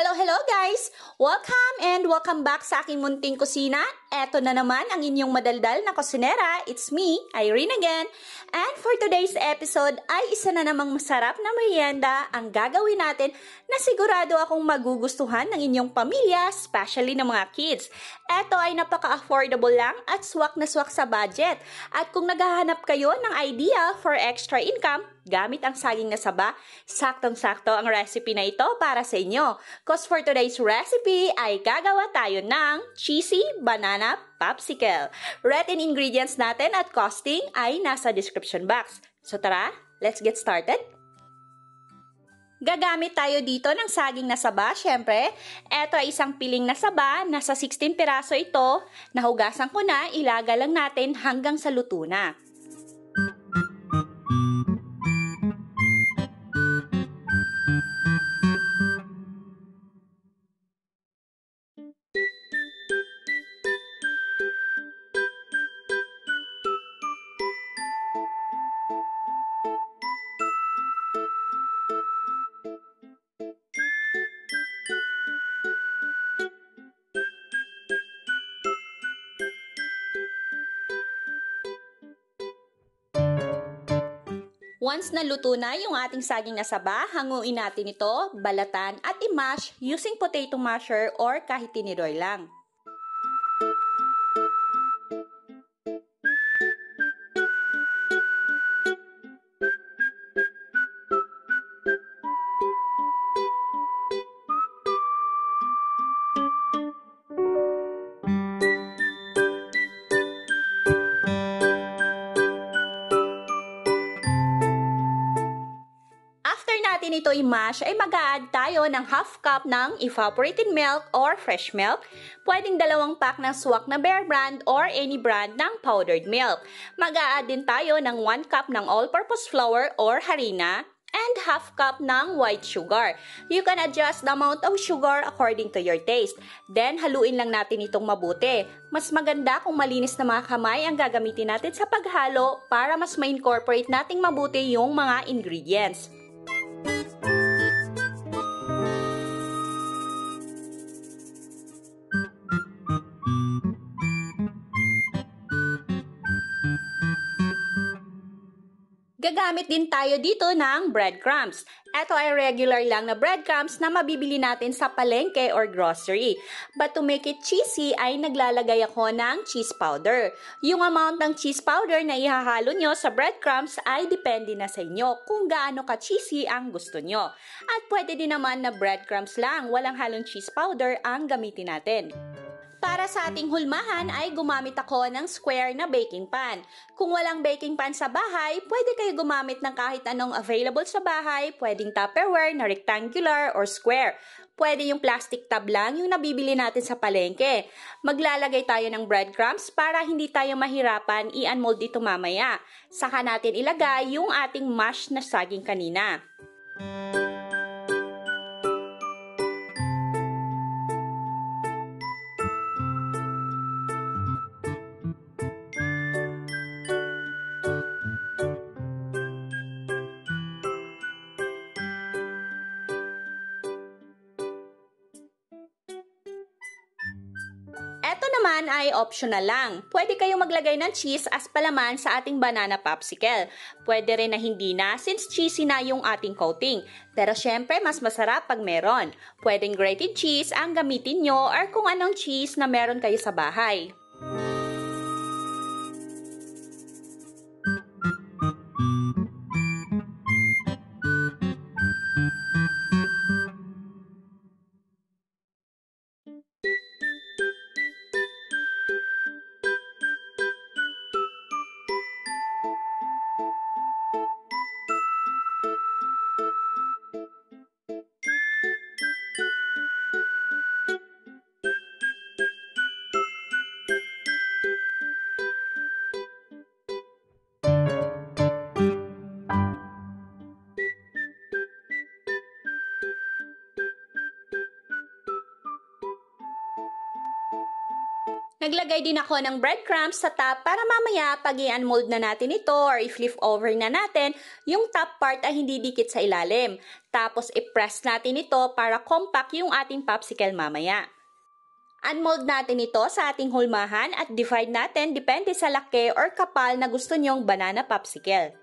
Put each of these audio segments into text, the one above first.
Hello guys! Welcome back sa aking munting kusina. Eto na naman ang inyong madaldal na kusinera. It's me, Irene again. And for today's episode ay isa na namang masarap na merienda ang gagawin natin na sigurado akong magugustuhan ng inyong pamilya, especially ng mga kids. Eto ay napaka-affordable lang at swak na swak sa budget. At kung naghahanap kayo ng idea for extra income, gamit ang saging na saba, saktong-sakto ang recipe na ito para sa inyo. Cause for today's recipe ay gagawa tayo ng cheesy banana popsicle. Written ingredients natin at costing ay nasa description box. So tara, let's get started! Gagamit tayo dito ng saging na saba, syempre. Ito ay isang piling na saba, nasa 16 piraso ito. Nahugasan ko na, ilaga lang natin hanggang sa luto na. Once naluto na yung ating saging na saba, hanguin natin ito, balatan at i-mash using potato masher or kahit tinidor lang. Natin ito i-mash ay mag-a-add tayo ng half cup ng evaporated milk or fresh milk. Pwedeng 2 pack ng swak na Bear Brand or any brand ng powdered milk. Mag-a-add din tayo ng 1 cup ng all-purpose flour or harina and half cup ng white sugar. You can adjust the amount of sugar according to your taste. Then, haluin lang natin itong mabuti. Mas maganda kung malinis na mga kamay ang gagamitin natin sa paghalo para mas ma-incorporate nating mabuti yung mga ingredients. Gagamit din tayo dito ng breadcrumbs. Ito ay regular lang na breadcrumbs na mabibili natin sa palengke or grocery. But to make it cheesy ay naglalagay ako ng cheese powder. Yung amount ng cheese powder na ihahalo nyo sa breadcrumbs ay depende na sa inyo kung gaano ka-cheesy ang gusto nyo. At pwede din naman na breadcrumbs lang, walang halong cheese powder ang gamitin natin. Para sa ating hulmahan ay gumamit ako ng square na baking pan. Kung walang baking pan sa bahay, pwede kayo gumamit ng kahit anong available sa bahay, pwedeng Tupperware na rectangular or square. Pwede yung plastic tub lang yung nabibili natin sa palengke. Maglalagay tayo ng breadcrumbs para hindi tayo mahirapan i-unmold ito mamaya. Saka natin ilagay yung ating mash na saging kanina. Ito naman ay optional lang. Pwede kayong maglagay ng cheese as palaman sa ating banana popsicle. Pwede rin na hindi na since cheesy na yung ating coating. Pero syempre mas masarap pag meron. Pwedeng grated cheese ang gamitin nyo or kung anong cheese na meron kayo sa bahay. Naglagay din ako ng breadcrumbs sa top para mamaya pag i-unmold na natin ito or i-flip over na natin, yung top part ay hindi dikit sa ilalim. Tapos i-press natin ito para compact yung ating popsicle mamaya. Unmold natin ito sa ating hulmahan at divide natin depende sa laki or kapal na gusto nyong banana popsicle.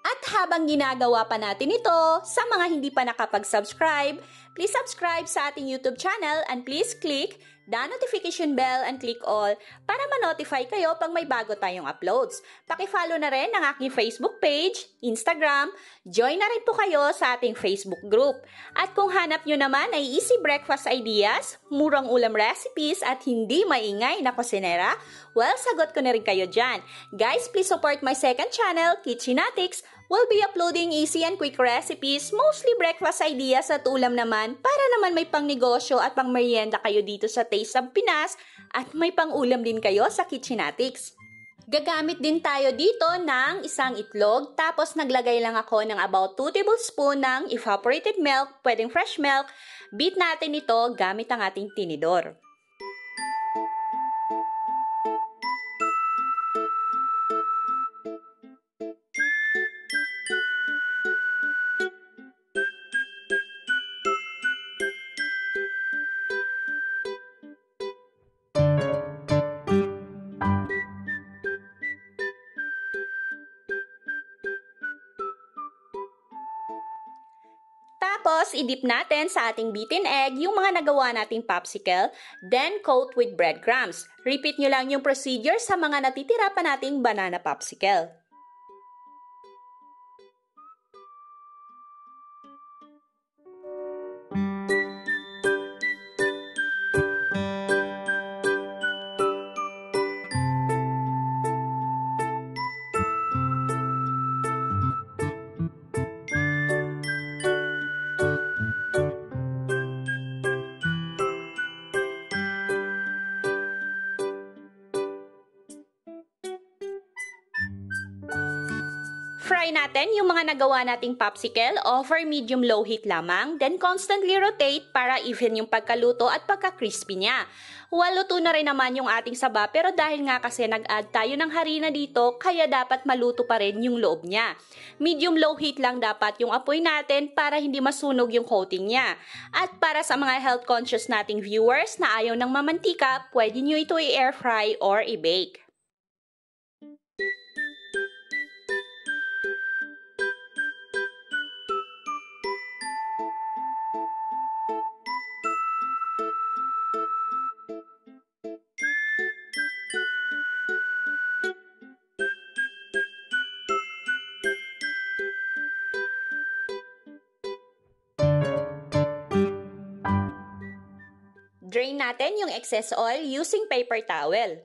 At habang ginagawa pa natin ito, sa mga hindi pa nakapag-subscribe, please subscribe sa ating YouTube channel and please click the notification bell and click all para ma-notify kayo pag may bago tayong uploads. Paki-follow na rin ang aking Facebook page, Instagram, join na rin po kayo sa ating Facebook group. At kung hanap nyo naman ay easy breakfast ideas, murang ulam recipes at hindi maingay na kusinera, well, sagot ko na rin kayo dyan. Guys, please support my second channel, Kitchenatics. We'll be uploading easy and quick recipes, mostly breakfast ideas at ulam naman para naman may pang negosyo at pang merienda kayo dito sa Taste of Pinas at may pang ulam din kayo sa Kitchenatics. Gagamit din tayo dito ng isang itlog tapos naglagay lang ako ng about 2 tablespoon ng evaporated milk, pwedeng fresh milk. Beat natin ito gamit ang ating tinidor. Tapos, i-dip natin sa ating beaten egg yung mga nagawa nating popsicle, then coat with breadcrumbs. Repeat nyo lang yung procedure sa mga natitira pa nating banana popsicle. Fry natin yung mga nagawa nating popsicle over medium-low heat lamang, then constantly rotate para even yung pagkaluto at pagka-crispy niya. Well, luto na rin naman yung ating saba pero dahil nga kasi nag-add tayo ng harina dito, kaya dapat maluto pa rin yung loob niya. Medium-low heat lang dapat yung apoy natin para hindi masunog yung coating niya. At para sa mga health-conscious nating viewers na ayaw ng mamantika, pwede nyo ito i-air fry or i-bake. Drain natin yung excess oil using paper towel.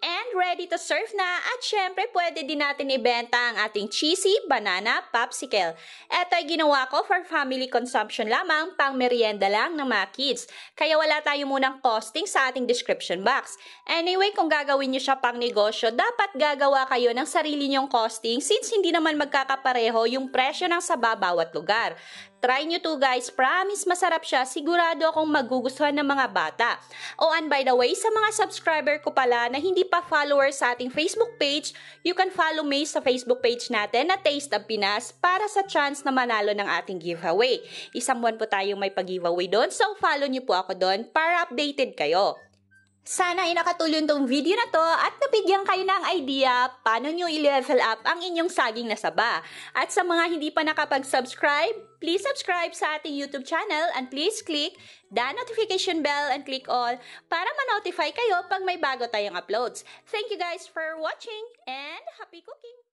And ready to serve na at syempre pwede din natin ibenta ang ating cheesy banana popsicle. Ito ay ginawa ko for family consumption lamang, pang merienda lang ng mga kids. Kaya wala tayo munang costing sa ating description box. Anyway, kung gagawin nyo siya pang negosyo, dapat gagawa kayo ng sarili nyong costing since hindi naman magkakapareho yung presyo ng saba bawat lugar. Try nyo to guys, promise masarap siya, sigurado akong magugustuhan ng mga bata. Oh, and by the way, sa mga subscriber ko pala na hindi pa followers sa ating Facebook page, you can follow me sa Facebook page natin na Taste of Pinas para sa chance na manalo ng ating giveaway. Isang buwan po tayong may pag-giveaway doon, so follow nyo po ako doon para updated kayo. Sana ay nakatulong tong video na to at nabigyan kayo ng idea paano nyo i-level up ang inyong saging na saba. At sa mga hindi pa nakapag-subscribe, please subscribe sa ating YouTube channel and please click the notification bell and click all para ma-notify kayo pag may bago tayong uploads. Thank you guys for watching and happy cooking!